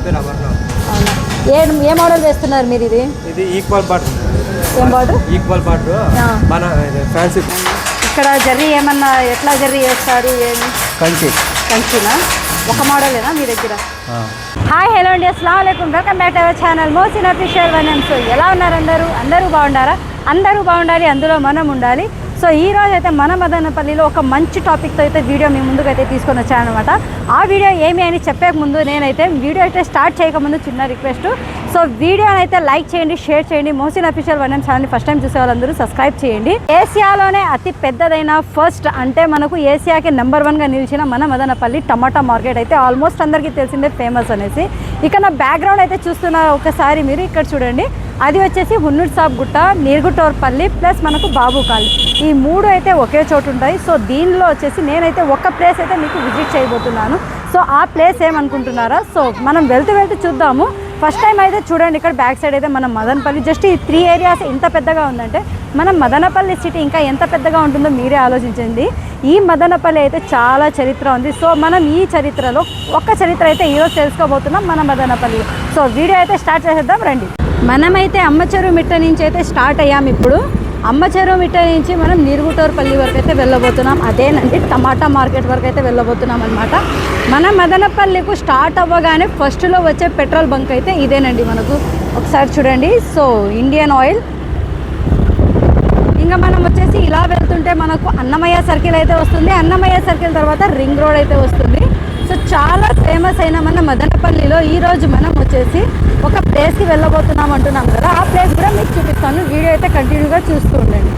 అవునా, ఏ మోడల్ వేస్తున్నారు మీరు? ఇది ఈక్వల్ బార్డర్. ఏం బార్డర్? ఈక్వల్ బార్డర్ మన ఫ్యాన్సీ. ఇక్కడ జర్రీ ఏమన్నా ఎట్లా జర్రీ వేస్తారు? ఏమి కంచినా? ఒక మోడలేనా మీ దగ్గర? హాయ్, హలో అండి, అస్సలాము అలైకుం. Welcome back to our channel Mohsin official one. So ఎలా ఉన్నారు అందరూ? అందరూ బాగుండారా? అందరూ బాగుండాలి, అందులో మనం ఉండాలి. సో ఈరోజు అయితే మన మదనపల్లిలో ఒక మంచి టాపిక్తో అయితే వీడియో మీ ముందుకు అయితే తీసుకొని వచ్చాను అనమాట. ఆ వీడియో ఏమి అని చెప్పక ముందు నేనైతే వీడియో అయితే స్టార్ట్ చేయకముందు చిన్న రిక్వెస్ట్. సో వీడియోని అయితే లైక్ చేయండి, షేర్ చేయండి. మోసిన్ అఫీషియల్ వన్ ఛానల్ని ఫస్ట్ టైం చూసే వాళ్ళందరూ సబ్స్క్రైబ్ చేయండి. ఏసియాలోనే అతి పెద్దదైన ఫస్ట్ అంటే మనకు ఏసియాకి నెంబర్ 1గా నిలిచిన మన మదనపల్లి టమాటా మార్కెట్ అయితే ఆల్మోస్ట్ అందరికీ తెలిసిందే, ఫేమస్ అనేసి. ఇక నా బ్యాక్గ్రౌండ్ అయితే చూస్తున్నారు ఒకసారి మీరు. ఇక్కడ చూడండి, అది వచ్చేసి హున్నూర్ సాబ్ గుట్ట, నిర్గుటోర్పల్లి ప్లస్ మనకు బాబు కాలనీ, ఈ మూడు అయితే ఒకే చోటు ఉంటాయి. సో దీనిలో వచ్చేసి నేనైతే ఒక ప్లేస్ అయితే మీకు విజిట్ చేయబోతున్నాను. సో ఆ ప్లేస్ ఏమనుకుంటున్నారా? సో మనం వెళ్తూ చూద్దాము. ఫస్ట్ టైం అయితే చూడండి, ఇక్కడ బ్యాక్ సైడ్ అయితే మన మదనపల్లి జస్ట్ ఈ 3 ఏరియాస్ ఇంత పెద్దగా ఉందంటే మనం మదనపల్లి సిటీ ఇంకా ఎంత పెద్దగా ఉంటుందో మీరే ఆలోచించండి. ఈ మదనపల్లి అయితే చాలా చరిత్ర ఉంది. సో మనం ఈ చరిత్రలో ఒక్క చరిత్ర అయితే ఈరోజు తెలుసుకోబోతున్నాం మన మదనపల్లి. సో వీడియో అయితే స్టార్ట్ చేసేద్దాం రండి. మనమైతే అమ్మచెరువు మిట్ట నుంచి అయితే స్టార్ట్ అయ్యాం. ఇప్పుడు అమ్మచెరువు మిట్ట నుంచి మనం నిర్గుటోర్పల్లి వరకు అయితే వెళ్ళబోతున్నాం. అదేనండి టమాటా మార్కెట్ వరకు అయితే వెళ్ళబోతున్నాం అనమాట. మన మదనపల్లికు స్టార్ట్ అవ్వగానే ఫస్ట్లో వచ్చే పెట్రోల్ బంక్ అయితే ఇదేనండి. మనకు ఒకసారి చూడండి. So Indian oil. ఇంకా మనం వచ్చేసి ఇలా వెళ్తుంటే మనకు అన్నమయ్య సర్కిల్ అయితే వస్తుంది. అన్నమయ్య సర్కిల్ తర్వాత రింగ్ రోడ్ అయితే వస్తుంది. సో చాలా ఫేమస్ అయిన మన మదనపల్లిలో ఈరోజు మనం వచ్చేసి ఒక ప్లేస్కి వెళ్ళబోతున్నాం అంటున్నాం కదా. ఆ ప్లేస్ కూడా మీకు చూపిస్తాను. వీడియో అయితే కంటిన్యూగా చూస్తూ ఉండండి.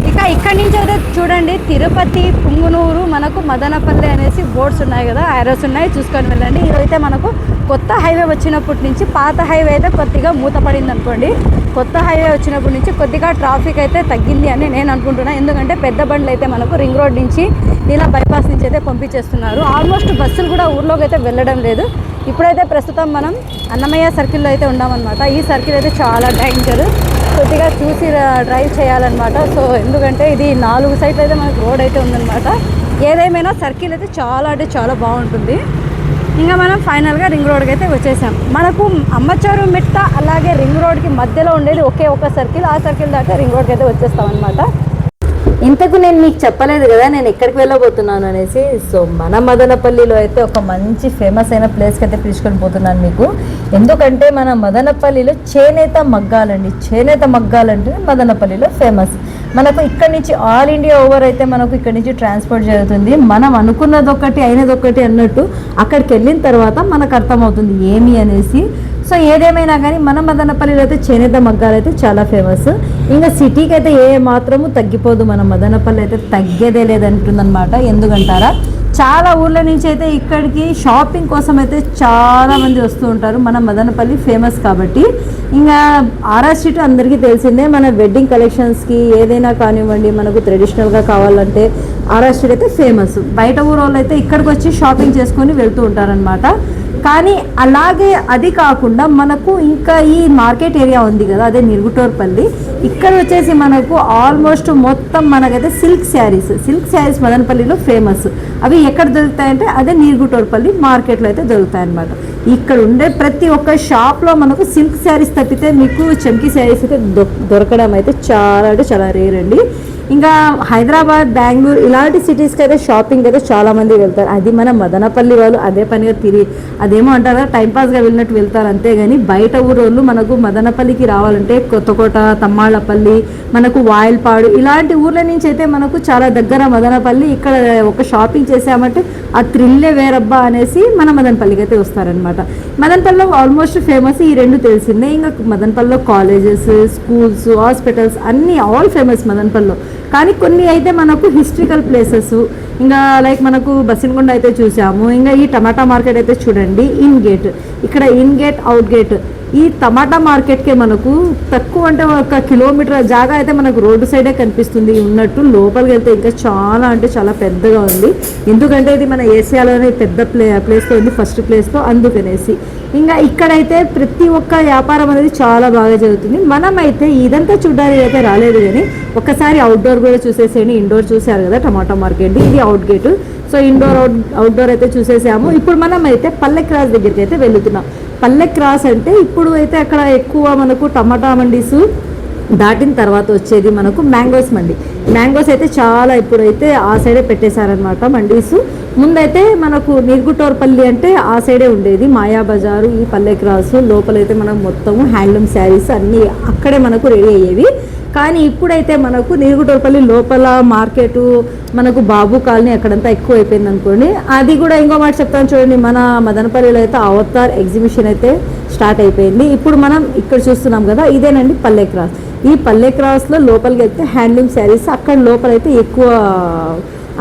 ఇక ఇక్కడి నుంచి అయితే చూడండి, తిరుపతి, పుంగునూరు, మనకు మదనపల్లి అనేసి బోర్డ్స్ ఉన్నాయి కదా, ఆరోస్ ఉన్నాయి, చూసుకొని వెళ్ళండి. ఇదైతే మనకు కొత్త హైవే వచ్చినప్పటి నుంచి, పాత హైవే అయితే కొద్దిగా మూతపడింది అనుకోండి. కొత్త హైవే వచ్చినప్పటి నుంచి కొద్దిగా ట్రాఫిక్ అయితే తగ్గింది అని నేను అనుకుంటున్నాను. ఎందుకంటే పెద్ద బండ్లు అయితే మనకు రింగ్ రోడ్ నుంచి ఇలా బైపాస్ నుంచి అయితే పంపించేస్తున్నారు. ఆల్మోస్ట్ బస్సులు కూడా ఊర్లోకి అయితే వెళ్ళడం లేదు. ఇప్పుడైతే ప్రస్తుతం మనం అన్నమయ్య సర్కిల్లో అయితే ఉన్నామన్నమాట. ఈ సర్కిల్ అయితే చాలా డేంజర్, కొద్దిగా చూసి డ్రైవ్ చేయాలన్నమాట. సో ఎందుకంటే ఇది 4 సైడ్లు అయితే మనకు రోడ్ అయితే ఉందన్నమాట. ఏదేమైనా సర్కిల్ అయితే చాలా అంటే చాలా బాగుంటుంది. ఇంకా మనం ఫైనల్గా రింగ్ రోడ్కి అయితే వచ్చేసాం. మనకు అమ్మచెరువు మిట్ట అలాగే రింగ్ రోడ్కి మధ్యలో ఉండేది ఒకే ఒక సర్కిల్. ఆ సర్కిల్ దాకా రింగ్ రోడ్కి అయితే వచ్చేస్తాం అనమాట. ఇంతకు నేను మీకు చెప్పలేదు కదా నేను ఎక్కడికి వెళ్ళబోతున్నాను అనేసి. సో మన మదనపల్లిలో అయితే ఒక మంచి ఫేమస్ అయిన ప్లేస్కి అయితే తీసుకొని పోతున్నాను మీకు. ఎందుకంటే మన మదనపల్లిలో చేనేత మగ్గాలండి. చేనేత మగ్గాలంటే మదనపల్లిలో ఫేమస్. మనకు ఇక్కడి నుంచి ఆల్ ఇండియా ఓవర్ అయితే మనకు ఇక్కడి నుంచి ట్రాన్స్పోర్ట్ జరుగుతుంది. మనం అనుకున్నది ఒకటి అయినది ఒకటి అన్నట్టు అక్కడికి వెళ్ళిన తర్వాత మనకు అర్థమవుతుంది ఏమి అనేసి. సో ఏదేమైనా కానీ మన మదనపల్లిలో అయితే చేనేత మగ్గాలు అయితే చాలా ఫేమస్. ఇంకా సిటీకి అయితే ఏ మాత్రము తగ్గిపోదు, మన మదనపల్లి అయితే తగ్గేదే లేదంటుందన్నమాట. ఎందుకంటారా, చాలా ఊర్ల నుంచి అయితే ఇక్కడికి షాపింగ్ కోసం అయితే చాలామంది వస్తూ ఉంటారు. మన మదనపల్లి ఫేమస్ కాబట్టి. ఇంకా ఆర్ఆర్ స్ట్రీట్ అందరికీ తెలిసిందే. మన వెడ్డింగ్ కలెక్షన్స్కి ఏదైనా కానివ్వండి, మనకు ట్రెడిషనల్గా కావాలంటే ఆర్ఆర్ స్ట్రీట్ అయితే ఫేమస్. బయట ఊరు వాళ్ళు అయితే ఇక్కడికి వచ్చి షాపింగ్ చేసుకొని వెళ్తూ ఉంటారనమాట. కానీ అలాగే అది కాకుండా మనకు ఇంకా ఈ మార్కెట్ ఏరియా ఉంది కదా, అదే నిర్గుటోర్పల్లి. ఇక్కడ వచ్చేసి మనకు ఆల్మోస్ట్ మొత్తం మనకైతే సిల్క్ శారీస్ మదనపల్లిలో ఫేమస్. అవి ఎక్కడ దొరుకుతాయంటే అదే నిర్గుటోర్పల్లి మార్కెట్లో అయితే దొరుకుతాయి అన్నమాట. ఇక్కడ ఉండే ప్రతి ఒక్క షాప్లో మనకు సిల్క్ శారీస్ తప్పితే మీకు చమ్కీ శారీస్ అయితే దొరకడం అయితే చాలా అంటే చాలా రేర్ అండి. ఇంకా హైదరాబాద్, బెంగళూరు ఇలాంటి సిటీస్కి అయితే షాపింగ్ అయితే చాలామంది వెళ్తారు. అది మన మదనపల్లి వాళ్ళు అదే పనిగా అదేమో అంటారా టైంపాస్గా వెళ్ళినట్టు వెళ్తారు. అంతేగాని బయట ఊరోళ్ళు మనకు మదనపల్లికి రావాలంటే కొత్తకోట, తమ్మాళ్ళపల్లి, మనకు వాయిల్పాడు ఇలాంటి ఊర్ల నుంచి అయితే మనకు చాలా దగ్గర మదనపల్లి. ఇక్కడ ఒక షాపింగ్ చేసామంటే ఆ థ్రిల్లే వేరబ్బా అనేసి మన మదనపల్లికి అయితే వస్తారనమాట. మదనపల్లిలో ఆల్మోస్ట్ ఫేమస్ ఈ 2 తెలిసిందే. ఇంకా మదనపల్లిలో కాలేజెస్, స్కూల్స్, హాస్పిటల్స్ అన్నీ ఆల్ ఫేమస్ మదనపల్లిలో. కానీ కొన్ని అయితే మనకు హిస్టరికల్ ప్లేసెస్, ఇంకా లైక్ మనకు బస్సినగుండ అయితే చూసాము. ఇంకా ఈ టమాటా మార్కెట్ అయితే చూడండి, ఇన్ గేట్, ఇక్కడ ఇన్ గేట్, అవుట్ గేట్. ఈ టమాటా మార్కెట్కే మనకు తక్కువ అంటే 1 కిలోమీటర్ జాగా అయితే మనకు రోడ్డు సైడే కనిపిస్తుంది ఉన్నట్టు. లోపలికి వెళ్తే ఇంకా చాలా అంటే చాలా పెద్దగా ఉంది. ఎందుకంటే ఇది మన ఏసియాలోనే పెద్ద ప్లేస్లో ఉంది, ఫస్ట్ ప్లేస్లో, అందుకనేసి. ఇంకా ఇక్కడైతే ప్రతి ఒక్క వ్యాపారం అనేది చాలా బాగా జరుగుతుంది. మనమైతే ఇదంతా చూడడానికి అయితే రాలేదు, కానీ ఒక్కసారి అవుట్డోర్ కూడా చూసేసేయండి. ఇండోర్ చూసారు కదా టమాటా మార్కెట్, ఇది out gate. So indoor outdoor అయితే చూసేసాము. ఇప్పుడు మనం అయితే పల్లె క్రాస్ దగ్గరికి అయితే వెళ్తున్నాం. పల్లె క్రాస్ అంటే ఇప్పుడు అయితే అక్కడ ఎక్కువ మనకు టమాటా మండీస్ దాటిన తర్వాత వచ్చేది మనకు మ్యాంగోస్ మండి. మ్యాంగోస్ అయితే చాలా ఇప్పుడైతే ఆ సైడే పెట్టేశారనమాట మండీస్. ముందైతే మనకు నిర్గుటోర్పల్లి అంటే ఆ సైడే ఉండేది మాయా బజారు, ఈ పల్లె క్రాసు లోపలైతే మనకు మొత్తము హ్యాండ్లూమ్ శారీస్ అన్నీ అక్కడే మనకు రెడీ అయ్యేవి. కానీ ఇప్పుడైతే మనకు నిర్గుటోర్పల్లి లోపల మార్కెటు మనకు బాబు కాలనీ అక్కడంతా ఎక్కువ అయిపోయింది అనుకోండి. అది కూడా ఇంకో మాట చెప్తాను చూడండి, మన మదనపల్లిలో అయితే అవతార్ ఎగ్జిబిషన్ అయితే స్టార్ట్ అయిపోయింది. ఇప్పుడు మనం ఇక్కడ చూస్తున్నాం కదా, ఇదేనండి పల్లె క్రాస్. ఈ పల్లె క్రాస్లో లోపలికి వెళ్తే హ్యాండ్లూమ్ శారీస్ అక్కడ లోపలైతే ఎక్కువ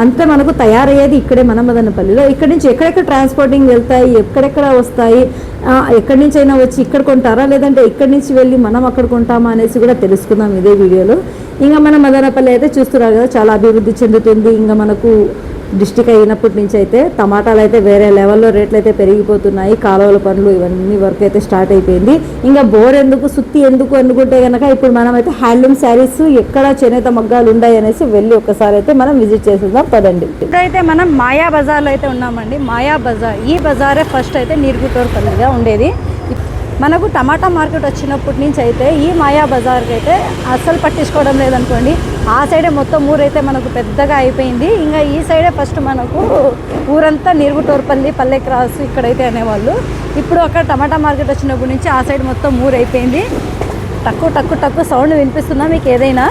అంతా మనకు తయారయ్యేది ఇక్కడే మన మదనపల్లిలో. ఇక్కడి నుంచి ఎక్కడెక్కడ ట్రాన్స్పోర్టింగ్ వెళ్తాయి, ఎక్కడెక్కడ వస్తాయి, ఎక్కడి నుంచి అయినా వచ్చి ఇక్కడ కొంటారా లేదంటే ఇక్కడి నుంచి వెళ్ళి మనం అక్కడ కొంటామా అనేసి కూడా తెలుసుకుందాం ఇదే వీడియోలో. ఇంకా మన మదనపల్లి అయితే చూస్తున్నారు కదా, చాలా అభివృద్ధి చెందుతుంది. ఇంకా మనకు డిస్టిక్ అయినప్పటి నుంచి అయితే టమాటాలు అయితే వేరే లెవెల్లో రేట్లు అయితే పెరిగిపోతున్నాయి. కాలువల పనులు ఇవన్నీ వర్క్ అయితే స్టార్ట్ అయిపోయింది. ఇంకా బోర్ ఎందుకు సుత్తి ఎందుకు అనుకుంటే కనుక ఇప్పుడు మనం అయితే హ్యాండ్లూమ్ శారీస్ ఎక్కడ చేనేత మగ్గాలు ఉన్నాయి అనేసి వెళ్ళి ఒకసారి అయితే మనం విజిట్ చేసేద్దాం పదండి. ఇప్పుడైతే మనం మాయా బజార్లో అయితే ఉన్నామండి. మాయా బజార్, ఈ బజారే ఫస్ట్ అయితే నిర్గుటోర్పల్లిగా ఉండేది. మనకు టమాటా మార్కెట్ వచ్చినప్పటి నుంచి అయితే ఈ మాయా బజార్కి అయితే అస్సలు పట్టించుకోవడం లేదనుకోండి. ఆ సైడే మొత్తం ఊరైతే మనకు పెద్దగా అయిపోయింది. ఇంకా ఈ సైడే ఫస్ట్ మనకు ఊరంతా నిర్గుటోర్పల్లి, పల్లె క్రాస్ ఇక్కడైతే అనేవాళ్ళు. ఇప్పుడు అక్కడ టమాటా మార్కెట్ వచ్చినప్పటి నుంచి ఆ సైడ్ మొత్తం ఊరు అయిపోయింది. టక్కు సౌండ్ వినిపిస్తుందా మీకు ఏదైనా?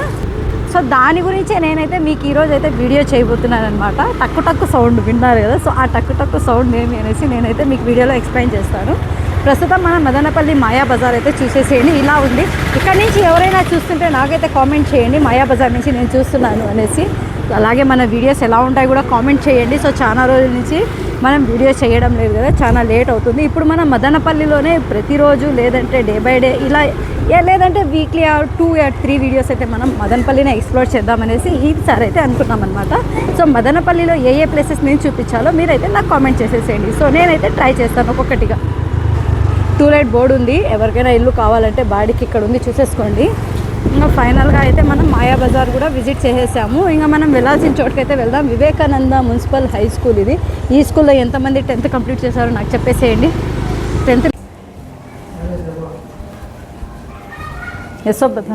సో దాని గురించే నేనైతే మీకు ఈరోజు అయితే వీడియో చేయబోతున్నాను అనమాట. టక్కు సౌండ్ విన్నారు కదా, సో ఆ టక్కు సౌండ్ ఏమి అనేసి నేనైతే మీకు వీడియోలో ఎక్స్ప్లెయిన్ చేస్తాను. ప్రస్తుతం మన మదనపల్లి మాయా బజార్ అయితే చూసేసేయండి. ఇలా ఉంది. ఇక్కడ నుంచి ఎవరైనా చూస్తుంటే నాకైతే కామెంట్ చేయండి, మాయా బజార్ నుంచి నేను చూస్తున్నాను అనేసి. అలాగే మన వీడియోస్ ఎలా ఉంటాయి కూడా కామెంట్ చేయండి. సో చాలా రోజుల నుంచి మనం వీడియో చేయడం లేదు కదా, చాలా లేట్ అవుతుంది. ఇప్పుడు మనం మదనపల్లిలోనే ప్రతిరోజు లేదంటే డే బై డే ఇలా లేదంటే వీక్లీ 2 or 3 వీడియోస్ అయితే మనం మదనపల్లిని ఎక్స్ప్లోర్ చేద్దామనేసి ఈసారి అయితే అనుకున్నాం అనమాట. సో మదనపల్లిలో ఏ ప్లేసెస్ నేను చూపించాలో మీరైతే నాకు కామెంట్ చేసేసేయండి. సో నేనైతే ట్రై చేస్తాను ఒక్కొక్కటిగా. 2 లైట్ బోర్డు ఉంది, ఎవరికైనా ఇల్లు కావాలంటే బాడీకి ఇక్కడ ఉంది, చూసేసుకోండి. ఇంకా ఫైనల్గా అయితే మనం మాయా బజార్ కూడా విజిట్ చేసేసాము. ఇంకా మనం వెళ్ళాల్సిన చోటుకైతే వెళ్దాం. వివేకానంద మున్సిపల్ హై స్కూల్ ఇది. ఈ స్కూల్లో ఎంతమంది 10th కంప్లీట్ చేశారో నాకు చెప్పేసేయండి. 10th యశోబత.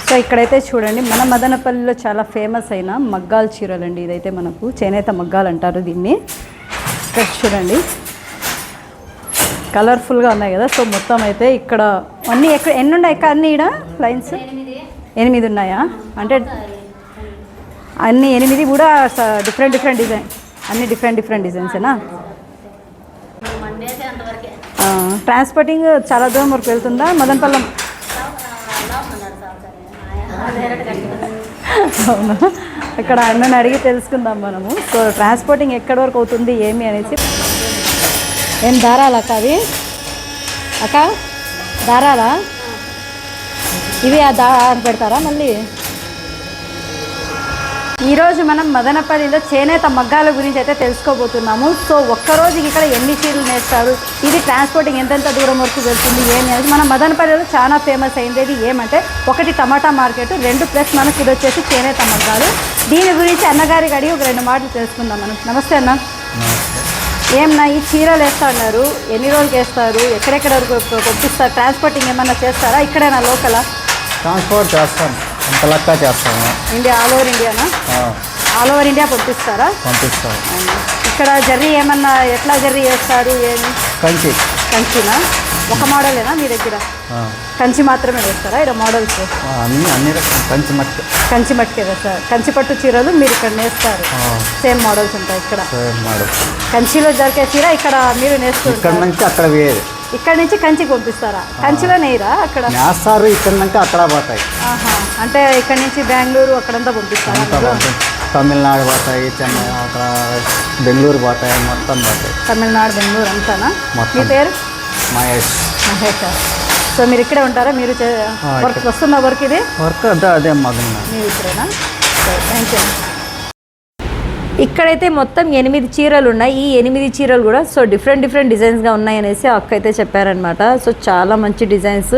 సో ఇక్కడైతే చూడండి, మన మదనపల్లిలో చాలా ఫేమస్ అయిన మగ్గాల చీరలు అండి. ఇదైతే మనకు చేనేత మగ్గాలు అంటారు దీన్ని. ఇక్కడ చూడండి కలర్ఫుల్గా ఉన్నాయి కదా. సో మొత్తం అయితే ఇక్కడ అన్నీ ఎన్ని ఉన్నాయి అన్నీ ఇక్కడ లైన్స్ 8 ఉన్నాయా? అంటే అన్నీ 8 కూడా డిఫరెంట్ డిజైన్, అన్నీ డిఫరెంట్ డిజైన్సేనా? ట్రాన్స్పోర్టింగ్ చాలా దూరం వరకు వెళ్తుందా మదనపల్లి? అవునా, ఇక్కడ అన్నని అడిగి తెలుసుకుందాం మనము. సో ట్రాన్స్పోర్టింగ్ ఎక్కడి వరకు అవుతుంది ఏమి అనేసి. ఏం దారాలా అక్క? అవి అక్క దారాలా ఇవి? ఆ దారం పెడతారా మళ్ళీ? ఈరోజు మనం మదనపల్లిలో చేనేత మగ్గాల గురించి అయితే తెలుసుకోబోతున్నాము. సో ఒక్కరోజుకి ఇక్కడ ఎన్ని చీరలు నేస్తారు, ఇది ట్రాన్స్పోర్టింగ్ ఎంతెంత దూరం వరకు వెళ్తుంది ఏమి అనేది మన మదనపల్లిలో చాలా ఫేమస్ అయింది. ఇది ఏమంటే ఒకటి టమాటా మార్కెట్, 2 ప్లస్ మనకి ఇది వచ్చేసి చేనేత మగ్గాలు. దీని గురించి అన్నగారికి అడిగి ఒక 2 మాటలు తెలుసుకుందాం మనం. నమస్తే అన్న. ఏమన్నా ఈ చీరలు వేస్తా ఉన్నారు, ఎన్ని రోజులకి వేస్తారు, ఎక్కడెక్కడ వరకు పంపిస్తారు, ట్రాన్స్పోర్టింగ్ ఏమన్నా చేస్తారా? ఇక్కడైనా లోకలా? ట్రాన్స్పోర్ట్ చేస్తాను, అంత లెక్క చేస్తాను. India all over Indiana? All over India పంపిస్తారా? పంపిస్తాను. ఇక్కడ జర్రీ ఏమన్నా ఎట్లా జర్రీ వేస్తారు? ఏమి కంచినా? ఒక మోడలేనా మీ దగ్గర? కంచి మాత్రమే వేస్తారా ఇక్కడ మోడల్స్? అన్ని కంచి మట్టుకే వేస్తారు. కంచి పట్టు చీరలు మీరు ఇక్కడ నేస్తారు, సేమ్ మోడల్స్ ఉంటాయి ఇక్కడ. కంచిలో దొరికే చీర ఇక్కడ మీరు నేస్తారు. ఇక్కడ నుంచి అక్కడ వేరు, ఇక్కడ నుంచి కంచికి పంపిస్తారా? కంచిలో నేయరా? అక్కడ నేస్తారు, ఇక్కడ నుంచి అక్కడ పోతాయి. అంటే ఇక్కడ నుంచి బెంగళూరు అక్కడంతా పంపిస్తారా? తమిళనాడు పోతాయి, చెన్నై, అక్కడ బెంగళూరు పోతాయి, మొత్తం పోతాయి. తమిళనాడు బెంగళూరు అంతానా? మీ పేరు? మహేష్. సో మీరు ఇక్కడే ఉంటారా? మీరు వర్క్ వస్తుందా? వర్క్ ఇది వర్క్ అదే మగన్ మీరు ఇక్కడేనా? Thank you. ఇక్కడైతే మొత్తం 8 చీరలు ఉన్నాయి. ఈ 8 చీరలు కూడా సో డిఫరెంట్ డిజైన్స్గా ఉన్నాయనేసి అక్క అయితే చెప్పారనమాట. సో చాలా మంచి డిజైన్స్,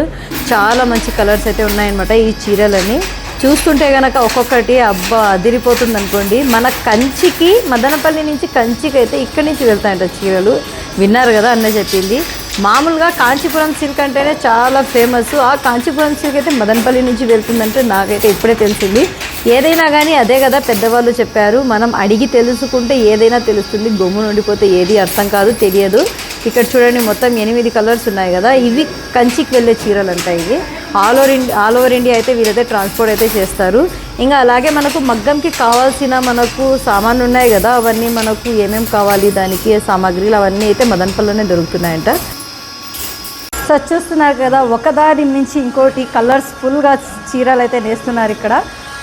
చాలా మంచి కలర్స్ అయితే ఉన్నాయన్నమాట ఈ చీరలని. చూస్తుంటే కనుక ఒక్కొక్కటి అబ్బా అదిరిపోతుంది అనుకోండి. మన కంచికి మదనపల్లి నుంచి కంచికి అయితే ఇక్కడి నుంచి వెళ్తాయంట చీరలు. విన్నారు కదా అన్న చెప్పింది. మామూలుగా కాంచీపురం సిల్క్ అంటేనే చాలా ఫేమస్. ఆ కాంచీపురం సిల్క్ అయితే మదనపల్లి నుంచి వెళ్తుందంటే నాకైతే ఇప్పుడే తెలిసింది. ఏదైనా కానీ అదే కదా పెద్దవాళ్ళు చెప్పారు, మనం అడిగి తెలుసుకుంటే ఏదైనా తెలుస్తుంది. గమ్మున ఉండిపోతే ఏది అర్థం కాదు, తెలియదు. ఇక్కడ చూడండి మొత్తం 8 కలర్స్ ఉన్నాయి కదా, ఇవి కంచికి వెళ్ళే చీరలు అంట. ఇవి ఆల్ ఓవర్ ఇండియా అయితే వీరైతే ట్రాన్స్పోర్ట్ అయితే చేస్తారు. ఇంకా అలాగే మనకు మగ్గంకి కావాల్సిన మనకు సామాన్లు ఉన్నాయి కదా, అవన్నీ మనకు ఏమేమి కావాలి దానికి సామాగ్రిలు అవన్నీ అయితే మదనపల్లిలోనే దొరుకుతున్నాయంట. సో చూస్తున్నారు కదా, ఒకదాని నుంచి ఇంకోటి కలర్స్ఫుల్గా చీరలు అయితే నేస్తున్నారు. ఇక్కడ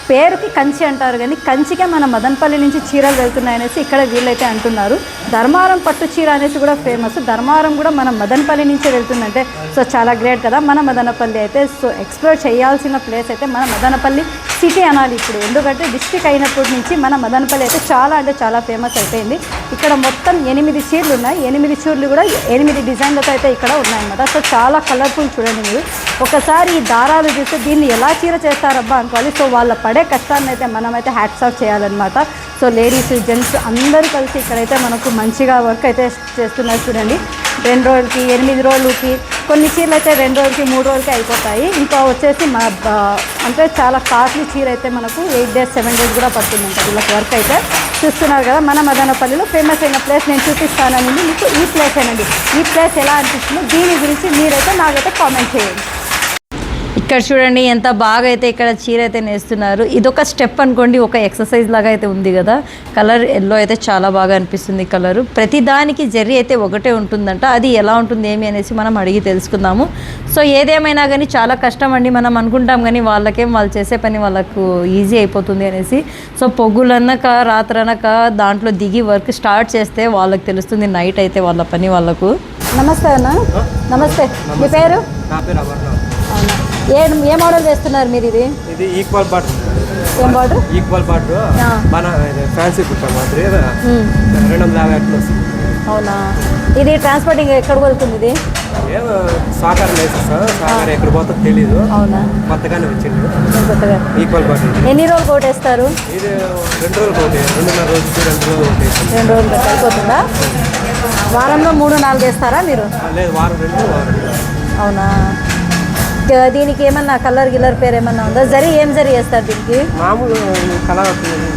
పేరుకి కంచి అంటారు కానీ కంచికే మన మదనపల్లి నుంచి చీరలు వెళ్తున్నాయనేసి ఇక్కడ వీళ్ళైతే అంటున్నారు. ధర్మారం పట్టు చీర అనేసి కూడా ఫేమస్. ధర్మారం కూడా మన మదనపల్లి నుంచే వెళ్తుందంటే సో చాలా గ్రేట్ కదా మన మదనపల్లి అయితే. సో ఎక్స్ప్లోర్ చేయాల్సిన ప్లేస్ అయితే మన మదనపల్లి సిటీ అనాలి ఇప్పుడు. ఎందుకంటే డిస్ట్రిక్ట్ అయినప్పటి నుంచి మన మదనపల్లి అయితే చాలా అంటే చాలా ఫేమస్ అయిపోయింది. ఇక్కడ మొత్తం 8 చీరలు ఉన్నాయి. 8 చీరలు కూడా 8 డిజైన్లతో అయితే ఇక్కడ ఉన్నాయన్నమాట. సో చాలా కలర్ఫుల్ చూడండి మీరు. ఒకసారి ఈ దారాలు చూస్తే దీన్ని ఎలా చీర చేస్తారబ్బా అనుకోవాలి. సో వాళ్ళ పడే కష్టాన్ని అయితే మనమైతే హ్యాట్స్ ఆఫ్ చేయాలన్నమాట. సో లేడీస్ జెంట్స్ అందరూ కలిసి ఇక్కడైతే మనకు మంచిగా వర్క్ అయితే చేస్తున్నారు చూడండి. 2 రోజులకి 8 రోజులకి కొన్ని చీరలు అయితే 2 రోజులకి 3 రోజులకి అయిపోతాయి. ఇంకా వచ్చేసి అంటే చాలా కాస్ట్లీ చీర అయితే మనకు 8 డేస్ 7 డేస్ కూడా పడుతుందంట వీళ్ళకి వర్క్ అయితే. చూస్తున్నారు కదా మన మదనపల్లిలో ఫేమస్ అయిన ప్లేస్ నేను చూపిస్తానండి మీకు. ఈ ప్లేస్ ఏనండి. ఈ ప్లేస్ ఎలా అనిపిస్తుందో దీని గురించి మీరైతే నాకైతే కామెంట్ చేయండి. ఇక్కడ చూడండి ఎంత బాగా అయితే ఇక్కడ చీర అయితే నేస్తున్నారు. ఇదొక స్టెప్ అనుకోండి, ఒక ఎక్సర్సైజ్ లాగా అయితే ఉంది కదా. కలర్ ఎల్లో అయితే చాలా బాగా అనిపిస్తుంది కలరు. ప్రతి దానికి జరీ అయితే ఒకటే ఉంటుందంట. అది ఎలా ఉంటుంది ఏమి అనేసి మనం అడిగి తెలుసుకుందాము. సో ఏదేమైనా కానీ చాలా కష్టం అండి. మనం అనుకుంటాం కానీ వాళ్ళు చేసే పని వాళ్ళకు ఈజీ అయిపోతుంది అనేసి. సో పొగ్గులనక రాత్రనక దాంట్లో దిగి వర్క్ స్టార్ట్ చేస్తే వాళ్ళకి తెలుస్తుంది నైట్ అయితే వాళ్ళ పని వాళ్ళకు. నమస్తే అన్న. నమస్తే. మీ పేరు? నా పేరు అమర్నాథ్. అవునా, ఏ మోడల్ వేస్తున్నారు మీరు? ఇది ఈక్వల్ బార్డర్. ఏం బార్డర్? ఈక్వల్ బార్డర్ మన ఫ్యాన్సీ కుట్ట మాత్రం 250 అట్లా వస్తుంది. అవునా, ఇది ట్రాన్స్పోర్టింగ్ ఎక్కడ వెళ్తుంది? ఇది ఏమో సాకారం వేసేస్తాను. సాకారం ఎక్కడ పోతుందో తెలీదు. అవునా, కొత్తగానే వచ్చింది కొత్తగా. Equal border. ఎన్ని రోజులు కోట్ వేస్తారు? ఇది 2 రోజులు కోటి, 2.5 రోజులకి 2 రోజులు కోటి. 2 రోజులు అయిపోతుందా? వారంలో 3-4 వేస్తారా మీరు? లేదు, వారం 2 వారం. అవునా, దీనికి ఏమన్నా కలర్ పేరు ఏమన్నా ఉందా? జరీ ఏం జరీ వేస్తారు దీనికి? మామూలు కలర్ వస్తుంది.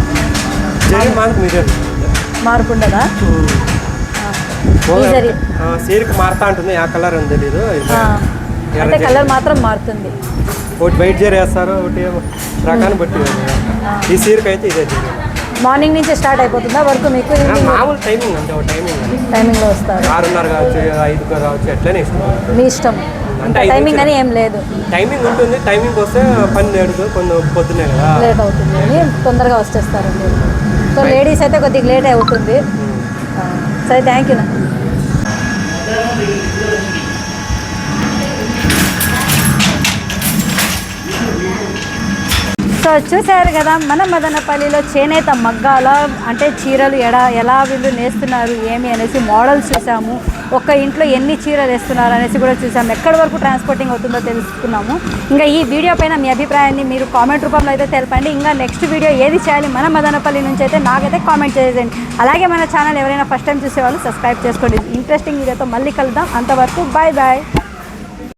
జరీ మార్క్ మీరే మార్పుండదా? సీరికి మారుతా ఉంటుంది. ఆ కలర్ అని తెలీదు. అంటే కలర్ మాత్రం మారుతుంది. ఒకటి వైట్ జరీ వేస్తారు, ఒకటి రకాన్ని బట్టి. ఈ సీరికి అయితే ఇదే జరీ. మార్నింగ్ నుంచి స్టార్ట్ అయిపోతుందా వర్క్ మీకు? మామూలు టైమింగ్ అంతే. టైమింగ్లో వస్తారు. 6:30 కావచ్చు, 5 కావచ్చు, ఎట్లనే ఇష్టం. మీ ఇష్టం. అంటే టైమింగ్ అని ఏం లేదు. టైమింగ్ ఉంటుంది. టైమింగ్ వస్తే పని లేడు, కొంచెం పొద్దునే కదా లేట్ అవుతుంది అని తొందరగా వచ్చేస్తారండి. సో లేడీస్ అయితే కొద్దిగా లేట్ అవుతుంది. సరే, థ్యాంక్ యూ. సో చూసారు కదా మన మదనపల్లిలో చేనేత మగ్గాల అంటే చీరలు ఎలా వీళ్ళు నేస్తున్నారు ఏమి అనేసి మోడల్స్ చూసాము. ఒక ఇంట్లో ఎన్ని చీరలు వేస్తున్నారు అనేసి కూడా చూసాము. ఎక్కడి వరకు ట్రాన్స్పోర్టింగ్ అవుతుందో తెలుసుకున్నాము. ఇంకా ఈ వీడియో పైన మీ అభిప్రాయాన్ని మీరు కామెంట్ రూపంలో అయితే తెలపండి. ఇంకా నెక్స్ట్ వీడియో ఏది చేయాలి మన మదనపల్లి నుంచి అయితే నాకైతే కామెంట్ చేసేయండి. అలాగే మన ఛానల్ ఎవరైనా ఫస్ట్ టైం చూసేవాళ్ళు సబ్స్క్రైబ్ చేసుకోండి. ఇంట్రెస్టింగ్ వీడియోతో మళ్ళీ కలుద్దాం. అంతవరకు బాయ్ బాయ్.